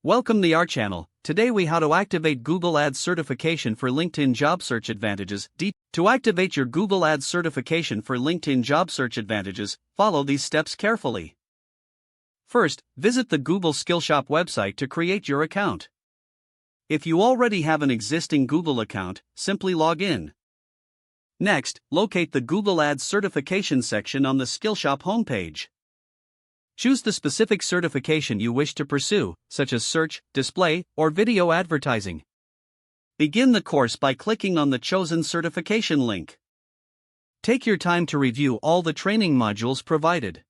Welcome to our channel. Today we how to activate Google Ads certification for LinkedIn job search advantages. To activate your Google Ads certification for LinkedIn job search advantages, follow these steps carefully. First, visit the Google Skillshop website to create your account. If you already have an existing Google account, simply log in. Next, locate the Google Ads certification section on the Skillshop homepage. Choose the specific certification you wish to pursue, such as search, display, or video advertising. Begin the course by clicking on the chosen certification link. Take your time to review all the training modules provided.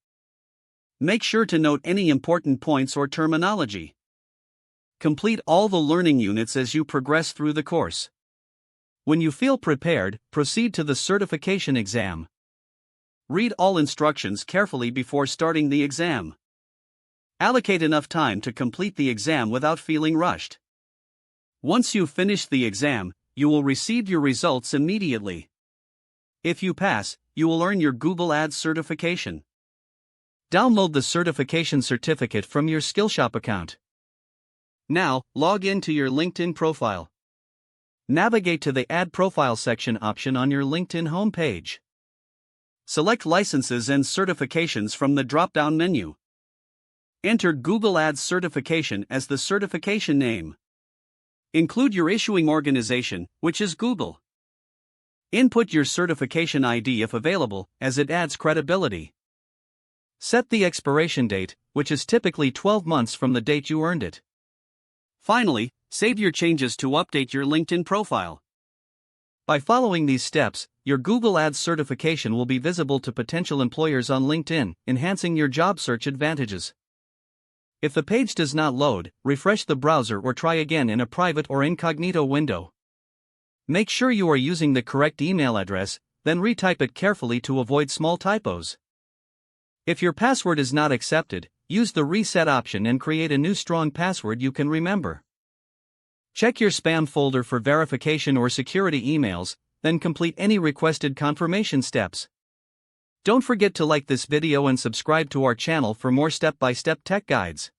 Make sure to note any important points or terminology. Complete all the learning units as you progress through the course. When you feel prepared, proceed to the certification exam. Read all instructions carefully before starting the exam. Allocate enough time to complete the exam without feeling rushed. Once you've finished the exam, you will receive your results immediately. If you pass, you will earn your Google Ads certification. Download the certification certificate from your Skillshop account. Now, log in to your LinkedIn profile. Navigate to the Add Profile section option on your LinkedIn homepage. Select Licenses and Certifications from the drop-down menu. Enter Google Ads certification as the certification name. Include your issuing organization, which is Google. Input your certification ID if available, as it adds credibility. Set the expiration date, which is typically 12 months from the date you earned it. Finally, save your changes to update your LinkedIn profile. By following these steps, your Google Ads certification will be visible to potential employers on LinkedIn, enhancing your job search advantages. If the page does not load, refresh the browser or try again in a private or incognito window. Make sure you are using the correct email address, then retype it carefully to avoid small typos. If your password is not accepted, use the reset option and create a new strong password you can remember. Check your spam folder for verification or security emails, then complete any requested confirmation steps. Don't forget to like this video and subscribe to our channel for more step-by-step tech guides.